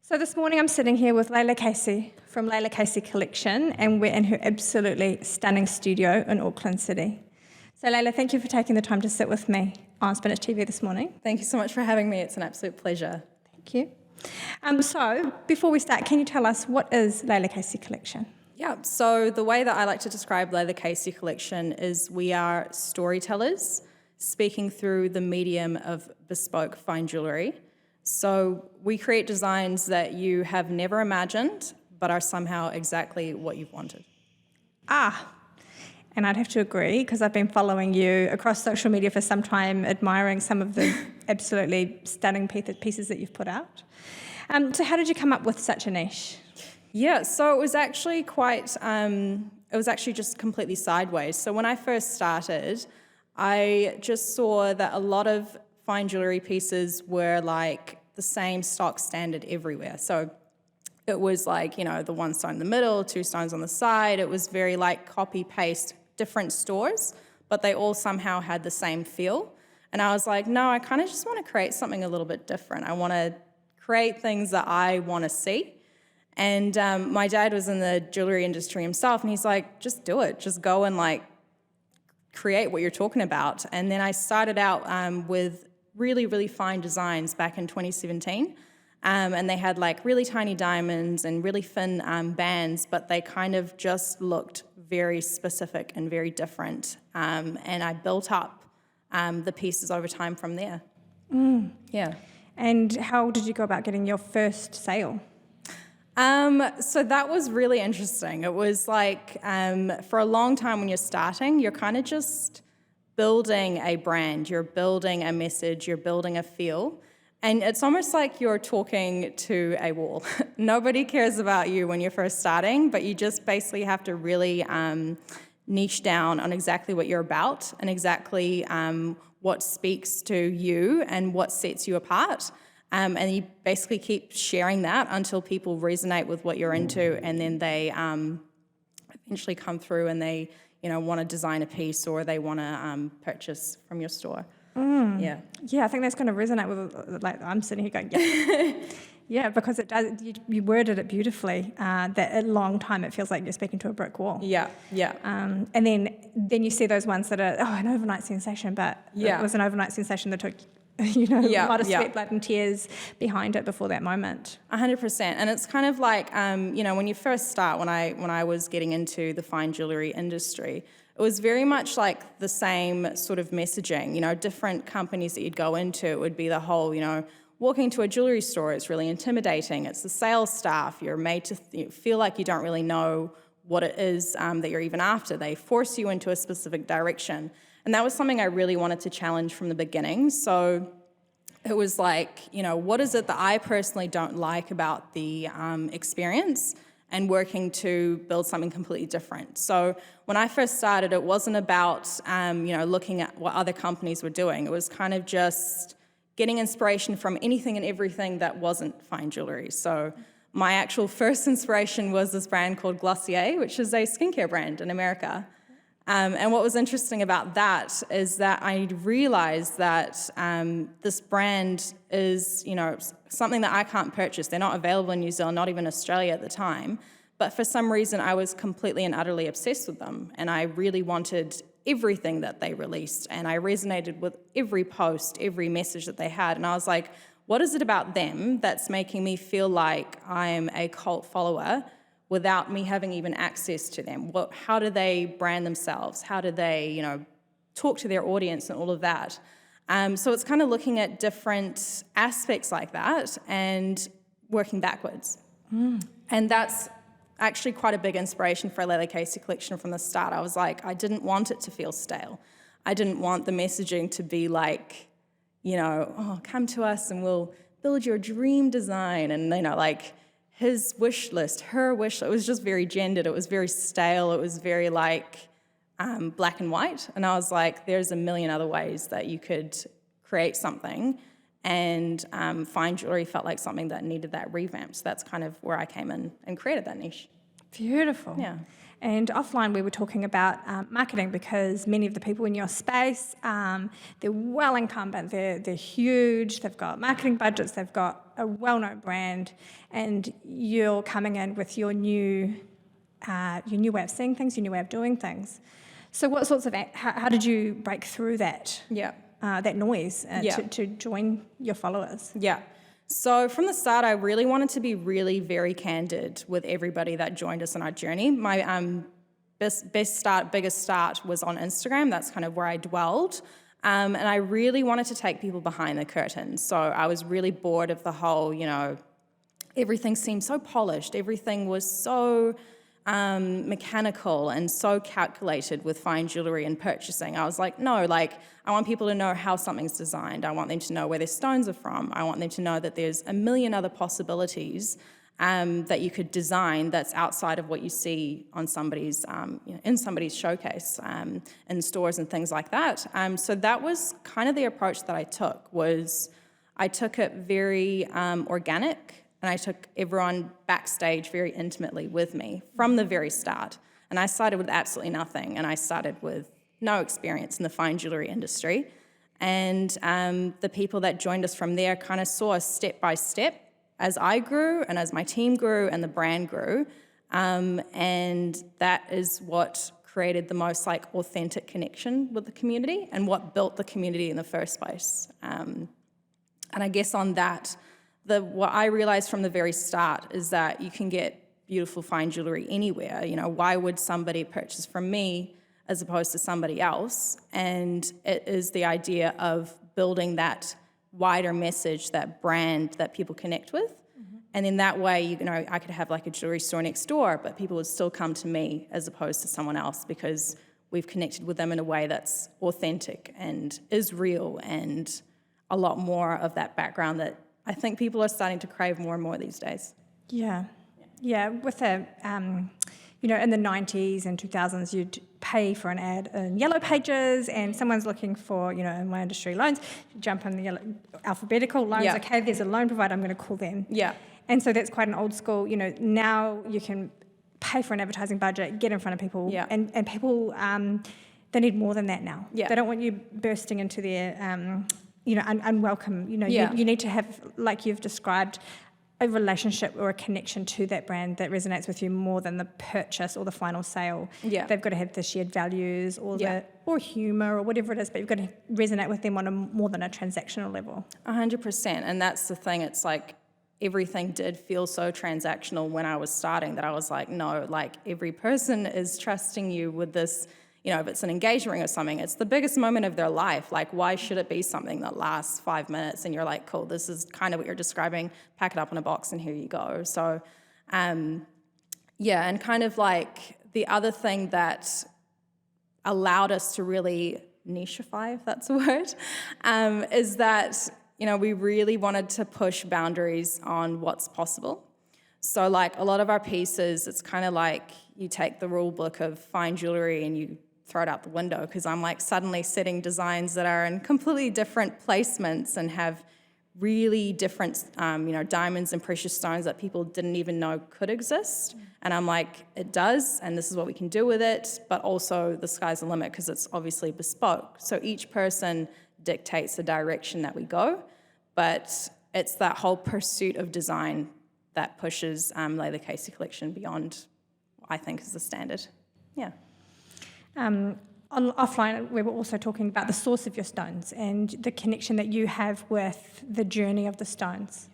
So this morning I'm sitting here with Layla Kaisi from Layla Kaisi Collection, and we're in her absolutely stunning studio in Auckland City. So Layla, thank you for taking the time to sit with me on Spinach TV this morning. Thank you so much for having me. It's an absolute pleasure. Thank you. So before we start, can you tell us what is Layla Kaisi Collection? Yeah, so the way that I like to describe Layla Kaisi Collection is we are storytellers speaking through the medium of bespoke fine jewellery. So we create designs that you have never imagined, but are somehow exactly what you've wanted. And I'd have to agree, because I've been following you across social media for some time, admiring some of the absolutely stunning pieces that you've put out. So how did you come up with such a niche? Yeah, so it was actually just completely sideways. So when I first started, I just saw that a lot of fine jewellery pieces were like the same stock standard everywhere. So it was like, the one stone in the middle, two stones on the side. It was very like copy paste different stores, but they all somehow had the same feel. And I was like, no, I kind of just want to create something a little bit different. I want to create things that I want to see. And my dad was in the jewellery industry himself, and he's like, just do it. Just go and like create what you're talking about. And then I started out with really, really fine designs back in 2017. And they had like really tiny diamonds and really thin bands, but they kind of just looked very specific and very different. And I built up the pieces over time from there. Yeah. And how did you go about getting your first sale? So that was really interesting. It was like, for a long time when you're starting, you're kind of just building a brand, you're building a message, you're building a feel, and it's almost like you're talking to a wall. Nobody cares about you when you're first starting, but you just basically have to really niche down on exactly what you're about and exactly what speaks to you and what sets you apart. And you basically keep sharing that until people resonate with what you're into, and then they eventually come through and they want to design a piece or they want to purchase from your store. Yeah, I think that's going to resonate with, like, I'm sitting here going, yeah. Yeah, because it does. You worded it beautifully. That a long time it feels like you're speaking to a brick wall. Yeah. And then you see those ones that are an overnight sensation, but it was an overnight sensation that took a lot of sweat, blood, and tears behind it before that moment. 100%. And it's kind of like when you first start. When I was getting into the fine jewellery industry, it was very much like the same sort of messaging. Different companies that you'd go into, it would be the whole, walking to a jewellery store is really intimidating. It's the sales staff. You're made to feel like you don't really know what it is that you're even after. They force you into a specific direction. And that was something I really wanted to challenge from the beginning. So it was like, what is it that I personally don't like about the experience, and working to build something completely different. So when I first started, it wasn't about, looking at what other companies were doing. It was kind of just getting inspiration from anything and everything that wasn't fine jewellery. So my actual first inspiration was this brand called Glossier, which is a skincare brand in America. And what was interesting about that is that I realized that this brand is, something that I can't purchase. They're not available in New Zealand, not even Australia at the time. But for some reason, I was completely and utterly obsessed with them. And I really wanted everything that they released. And I resonated with every post, every message that they had. And I was like, what is it about them that's making me feel like I'm a cult follower without me having even access to them? How do they brand themselves? How do they, talk to their audience and all of that? So it's kind of looking at different aspects like that and working backwards. And that's actually quite a big inspiration for Layla Kaisi Collection from the start. I was like, I didn't want it to feel stale. I didn't want the messaging to be like, come to us and we'll build your dream design. And, his wish list, her wish list. It was just very gendered. It was very stale. It was very black and white. And I was like, there's a million other ways that you could create something And fine jewellery felt like something that needed that revamp. So that's kind of where I came in and created that niche. Beautiful. Yeah. And offline, we were talking about marketing, because many of the people in your space, they're well incumbent, they're huge, they've got marketing budgets, they've got a well-known brand, and you're coming in with your new way of seeing things, your new way of doing things. So what sorts of, how did you break through that? Yeah. That noise Yeah. to join your followers? Yeah. So from the start, I really wanted to be really very candid with everybody that joined us on our journey. My biggest start was on Instagram. That's kind of where I dwelled. And I really wanted to take people behind the curtain. So I was really bored of the whole, everything seemed so polished. Everything was so mechanical and so calculated with fine jewellery and purchasing. I was like, no, I want people to know how something's designed. I want them to know where their stones are from. I want them to know that there's a million other possibilities that you could design that's outside of what you see on somebody's, in somebody's showcase, in stores and things like that. So that was kind of the approach that I took. I took it very organic. And I took everyone backstage very intimately with me from the very start. And I started with absolutely nothing. And I started with no experience in the fine jewellery industry. And the people that joined us from there kind of saw us step by step as I grew and as my team grew and the brand grew. And that is what created the most authentic connection with the community and what built the community in the first place. And I guess on that, what I realized from the very start is that you can get beautiful fine jewellery anywhere. Why would somebody purchase from me as opposed to somebody else? And it is the idea of building that wider message, that brand that people connect with. Mm-hmm. And in that way, I could have a jewellery store next door, but people would still come to me as opposed to someone else because we've connected with them in a way that's authentic and is real and a lot more of that background that I think people are starting to crave more and more these days. Yeah. With in the 90s and 2000s, you'd pay for an ad in Yellow Pages, and someone's looking for, in my industry, loans. You jump in the yellow alphabetical loans. Yeah. Okay, there's a loan provider. I'm going to call them. Yeah. And so that's quite an old school. Now you can pay for an advertising budget, get in front of people, Yeah. and people they need more than that now. Yeah. They don't want you bursting into their unwelcome. Yeah. You need to have, like you've described, a relationship or a connection to that brand that resonates with you more than the purchase or the final sale. Yeah. They've got to have the shared values or Yeah. or humour or whatever it is, but you've got to resonate with them on more than a transactional level. 100%. And that's the thing. It's everything did feel so transactional when I was starting that I was like, no, every person is trusting you with this. If it's an engagement ring or something, it's the biggest moment of their life. Why should it be something that lasts 5 minutes and you're like, cool, this is kind of what you're describing, pack it up in a box and here you go. So, and kind of the other thing that allowed us to really nicheify, if that's a word, is that, we really wanted to push boundaries on what's possible. So a lot of our pieces, it's kind of you take the rule book of fine jewellery and you throw it out the window because I'm suddenly setting designs that are in completely different placements and have really different, diamonds and precious stones that people didn't even know could exist. And I'm it does, and this is what we can do with it, but also the sky's the limit because it's obviously bespoke. So each person dictates the direction that we go, but it's that whole pursuit of design that pushes Layla Kaisi collection beyond, I think, is the standard. Yeah. On offline, we were also talking about the source of your stones and the connection that you have with the journey of the stones.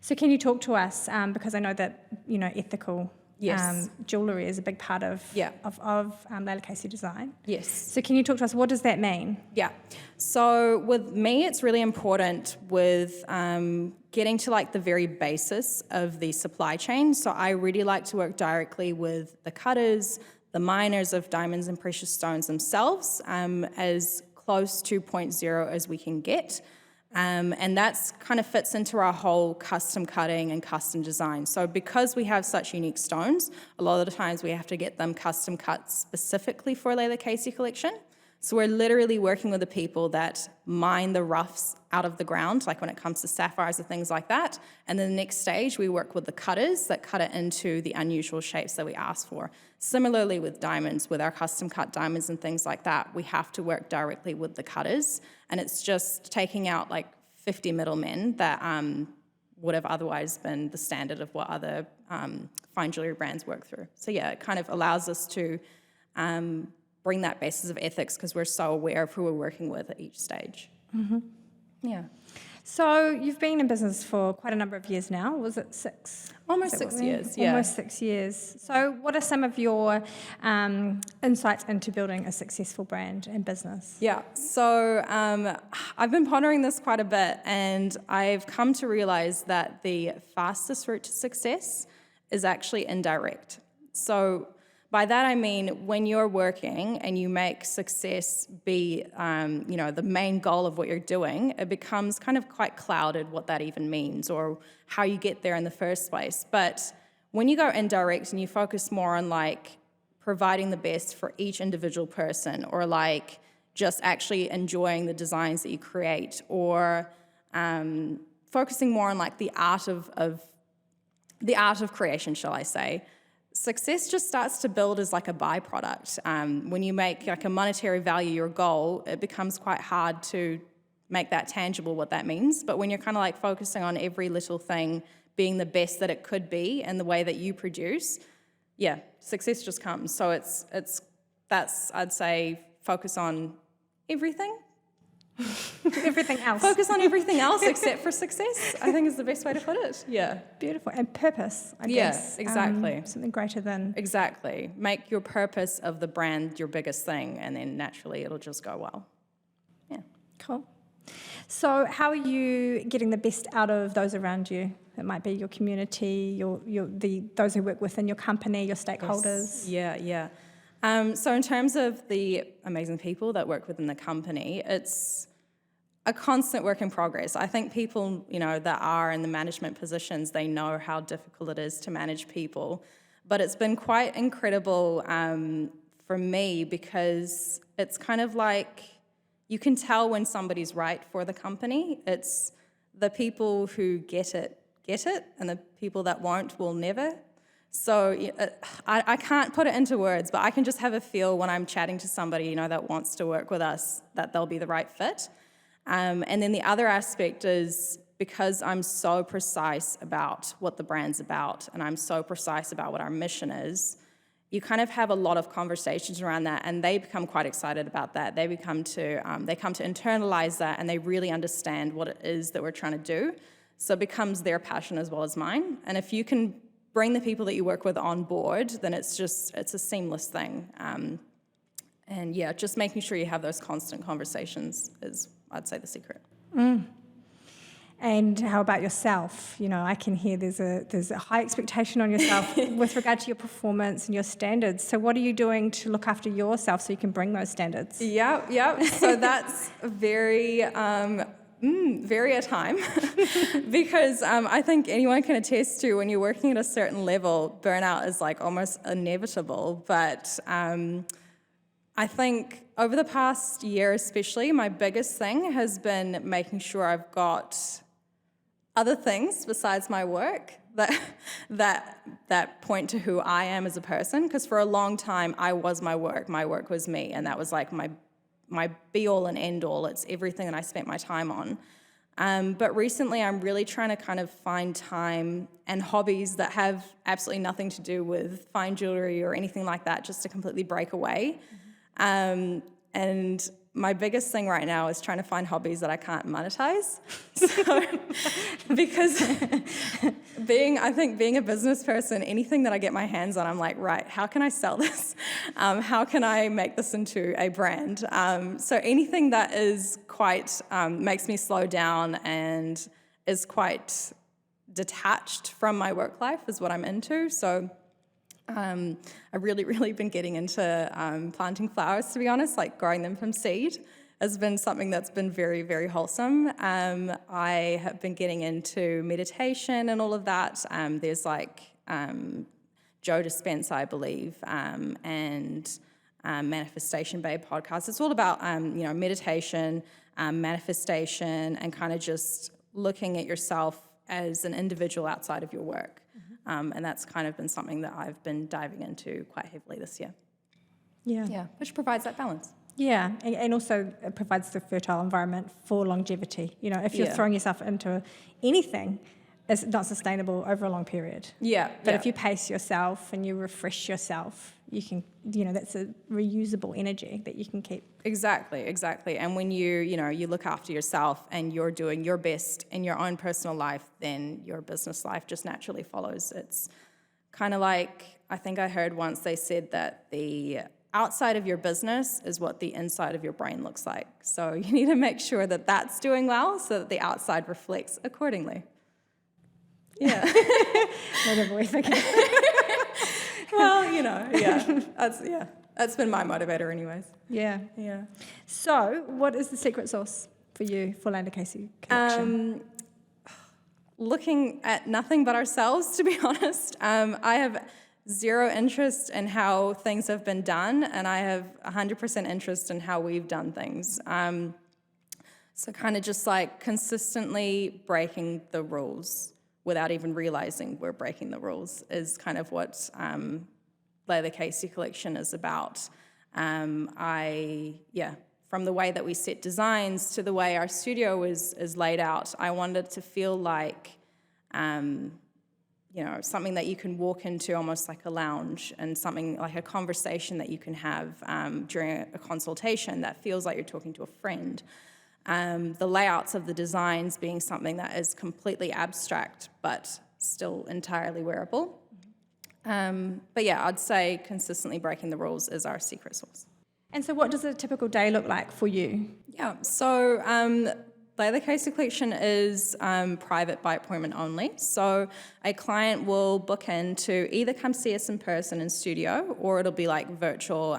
So can you talk to us, because I know that, ethical Yes. jewellery is a big part of Yeah. Layla Kaisi design. Yes. So can you talk to us, what does that mean? Yeah. So with me, it's really important with getting to the very basis of the supply chain. So I really like to work directly with the cutters, the miners of diamonds and precious stones themselves, as close to 0.0 as we can get. And that's kind of fits into our whole custom cutting and custom design. So because we have such unique stones, a lot of the times we have to get them custom cut specifically for Layla Kaisi collection. So we're literally working with the people that mine the roughs out of the ground, like when it comes to sapphires and things like that. And then the next stage, we work with the cutters that cut it into the unusual shapes that we ask for. Similarly with diamonds, with our custom cut diamonds and things like that, we have to work directly with the cutters. And it's just taking out like 50 middlemen that would have otherwise been the standard of what other fine jewellery brands work through. So yeah, it kind of allows us to bring that basis of ethics because we're so aware of who we're working with at each stage. Mm-hmm. Yeah. So you've been in business for quite a number of years now. Was it 6? Almost 6 years, yeah. Almost 6 years. So what are some of your insights into building a successful brand and business? Yeah, so I've been pondering this quite a bit, and I've come to realize that the fastest route to success is actually indirect. So by that I mean when you're working and you make success be, the main goal of what you're doing, it becomes kind of quite clouded what that even means or how you get there in the first place. But when you go indirect and you focus more on like providing the best for each individual person, or like just actually enjoying the designs that you create, or focusing more on like the art of creation, shall I say, success just starts to build as like a byproduct. When you make like a monetary value your goal, it becomes quite hard to make that tangible what that means. But when you're kind of like focusing on every little thing being the best that it could be and the way that you produce, yeah, success just comes. So that's I'd say focus on everything. Everything else. Focus on everything else except for success, I think is the best way to put it. Yeah. Beautiful. And purpose, I guess. Yeah, exactly. Something greater than... Exactly. Make your purpose of the brand your biggest thing, and then naturally it'll just go well. Yeah. Cool. So how are you getting the best out of those around you? It might be your community, those who work within your company, your stakeholders. Yes. Yeah. So in terms of the amazing people that work within the company, it's a constant work in progress. I think people, that are in the management positions, they know how difficult it is to manage people. But it's been quite incredible for me because it's kind of like you can tell when somebody's right for the company. It's the people who get it, and the people that won't will never. So I can't put it into words, but I can just have a feel when I'm chatting to somebody, that wants to work with us, that they'll be the right fit. And then the other aspect is because I'm so precise about what the brand's about, and I'm so precise about what our mission is, you kind of have a lot of conversations around that, and they become quite excited about that. They come to internalize that, and they really understand what it is that we're trying to do. So it becomes their passion as well as mine. And if you can bring the people that you work with on board, then it's a seamless thing. And yeah, just making sure you have those constant conversations is, I'd say, the secret. And how about yourself? I can hear there's a high expectation on yourself with regard to your performance and your standards. So what are you doing to look after yourself so you can bring those standards? Yeah. So that's very a time because I think anyone can attest to when you're working at a certain level, burnout is like almost inevitable. But I think over the past year especially, my biggest thing has been making sure I've got other things besides my work that point to who I am as a person. Because for a long time, I was my work was me, and that was like my be-all and end-all. It's everything that I spent my time on. But recently, I'm really trying to kind of find time and hobbies that have absolutely nothing to do with fine jewellery or anything like that, just to completely break away. And my biggest thing right now is trying to find hobbies that I can't monetize. So, because being a business person, anything that I get my hands on, I'm like, right, how can I sell this? How can I make this into a brand? So anything that is quite, makes me slow down and is quite detached from my work life is what I'm into. So I've really been getting into planting flowers, to be honest, like growing them from seed has been something that's been very, very wholesome. I have been getting into meditation and all of that. There's like Joe Dispenza, I believe, and Manifestation Babe podcast. It's all about, meditation, manifestation, and kind of just looking at yourself as an individual outside of your work. And that's kind of been something that I've been diving into quite heavily this year. Yeah, which provides that balance. Yeah, and also it provides the fertile environment for longevity. If you're throwing yourself into anything, it's not sustainable over a long period. But if you pace yourself and you refresh yourself, you can, that's a reusable energy that you can keep. Exactly. And when you look after yourself and you're doing your best in your own personal life, then your business life just naturally follows. It's kind of like, I think I heard once they said that the outside of your business is what the inside of your brain looks like. So you need to make sure that that's doing well so that the outside reflects accordingly. Yeah. Whatever we think. Well, that's been my motivator anyways. Yeah. So what is the secret sauce for you for Layla Kaisi Collection? Looking at nothing but ourselves, to be honest. I have zero interest in how things have been done, and I have 100% interest in how we've done things. So kind of just like consistently breaking the rules without even realizing we're breaking the rules is kind of what Layla Kaisi Collection is about. From the way that we set designs to the way our studio is laid out, I wanted it to feel like, something that you can walk into almost like a lounge, and something like a conversation that you can have during a consultation that feels like you're talking to a friend. The layouts of the designs being something that is completely abstract but still entirely wearable. I'd say consistently breaking the rules is our secret sauce. And so what does a typical day look like for you? Yeah, so Layla Kaisi Collection is private by appointment only. So a client will book in to either come see us in person in studio, or it'll be like virtual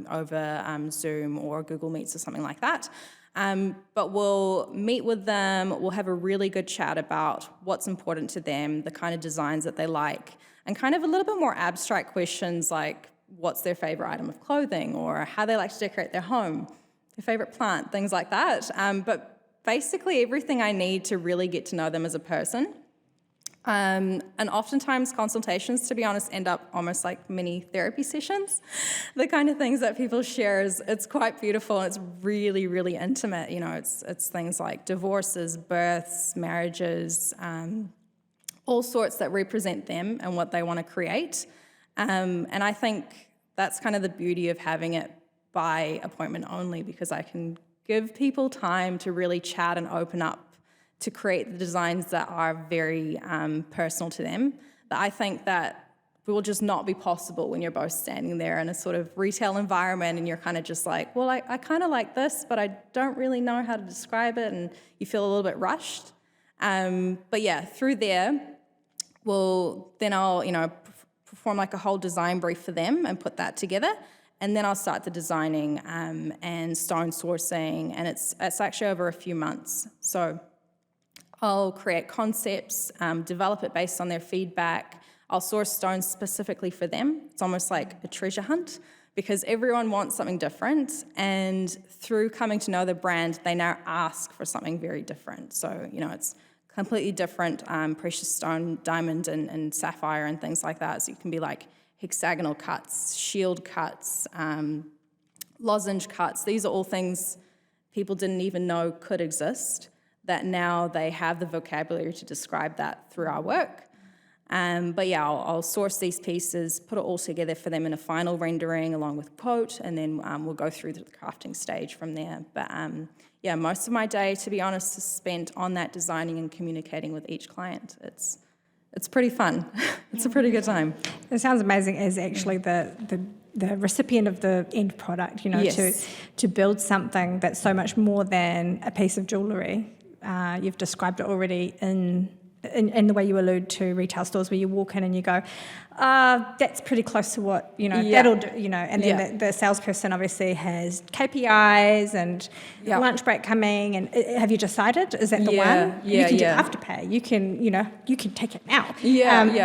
over Zoom or Google Meets or something like that. But we'll meet with them, we'll have a really good chat about what's important to them, the kind of designs that they like, and kind of a little bit more abstract questions like what's their favorite item of clothing, or how they like to decorate their home, their favorite plant, things like that. But basically everything I need to really get to know them as a person. And oftentimes consultations, to be honest, end up almost like mini therapy sessions. The kind of things that people share it's quite beautiful, and it's really, really intimate. It's things like divorces, births, marriages, all sorts that represent them and what they want to create. And I think that's kind of the beauty of having it by appointment only, because I can give people time to really chat and open up to create the designs that are very personal to them, that I think that will just not be possible when you're both standing there in a sort of retail environment and you're kind of just like, well, I kind of like this, but I don't really know how to describe it, and you feel a little bit rushed. Through there, I'll perform like a whole design brief for them and put that together. And then I'll start the designing and stone sourcing, and it's actually over a few months. So I'll create concepts, develop it based on their feedback. I'll source stones specifically for them. It's almost like a treasure hunt, because everyone wants something different, and through coming to know the brand, they now ask for something very different. So, it's completely different precious stone, diamond and sapphire and things like that. So it can be like hexagonal cuts, shield cuts, lozenge cuts. These are all things people didn't even know could exist, that now they have the vocabulary to describe that through our work. I'll source these pieces, put it all together for them in a final rendering along with quote, and then we'll go through the crafting stage from there. But most of my day, to be honest, is spent on that, designing and communicating with each client. It's pretty fun. It's a pretty good time. It sounds amazing as actually the recipient of the end product, Yes. to build something that's so much more than a piece of jewellery. You've described it already in the way you allude to retail stores where you walk in and you go, that's pretty close to what, that'll do, and then the salesperson obviously has KPIs and lunch break coming, and have you decided, is that the one? You can do Afterpay, you can take it now,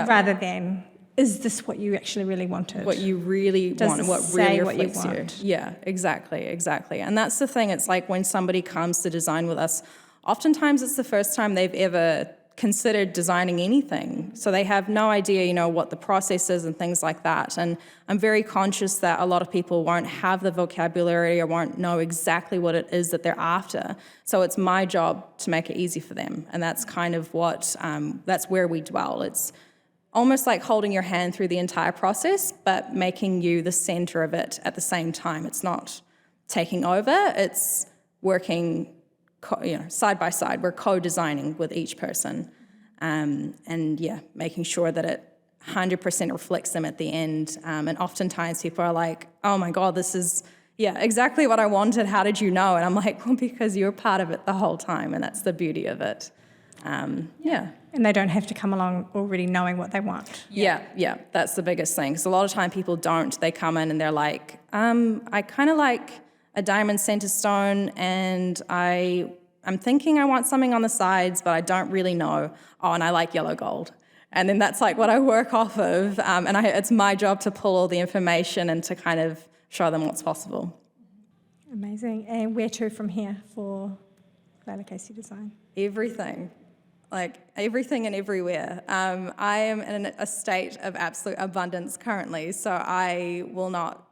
rather than is this what you actually really wanted? What you really Does want and it what say really what you reflects you. want? Yeah, exactly. And that's the thing. It's like when somebody comes to design with us, oftentimes it's the first time they've ever considered designing anything. So they have no idea, what the process is and things like that. And I'm very conscious that a lot of people won't have the vocabulary or won't know exactly what it is that they're after. So it's my job to make it easy for them. And that's kind of what, that's where we dwell. It's almost like holding your hand through the entire process, but making you the center of it at the same time. It's not taking over, it's working side by side. We're co-designing with each person. Making sure that it 100% reflects them at the end. And oftentimes people are like, oh my God, this is, exactly what I wanted. How did you know? And I'm like, well, because you're part of it the whole time. And that's the beauty of it. And they don't have to come along already knowing what they want. Yeah, that's the biggest thing. Because a lot of time people don't. They come in and they're like, I kind of like a diamond center stone, and I'm thinking I want something on the sides, but I don't really know. Oh, and I like yellow gold. And then that's like what I work off of. It's my job to pull all the information and to kind of show them what's possible. Amazing. And where to from here for Layla Kaisi Design? Everything. Like everything and everywhere. I am in a state of absolute abundance currently, so I will not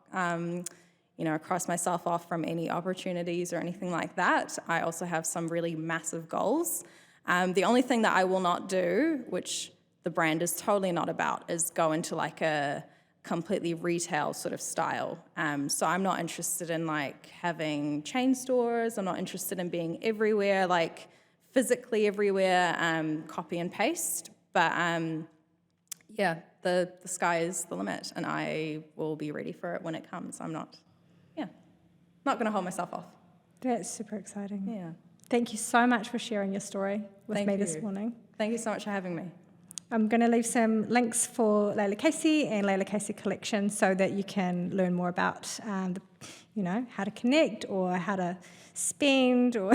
cross myself off from any opportunities or anything like that. I also have some really massive goals. The only thing that I will not do, which the brand is totally not about, is go into like a completely retail sort of style. So I'm not interested in like having chain stores. I'm not interested in being everywhere, like physically everywhere, copy and paste. But the sky is the limit, and I will be ready for it when it comes. I'm not going to hold myself off. That's super exciting. Yeah. Thank you so much for sharing your story with me this morning. Thank you so much for having me. I'm going to leave some links for Layla Kaisi and Layla Kaisi Collection so that you can learn more about, how to connect or how to spend or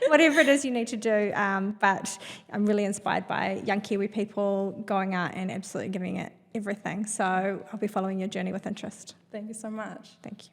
whatever it is you need to do. But I'm really inspired by young Kiwi people going out and absolutely giving it everything. So I'll be following your journey with interest. Thank you so much. Thank you.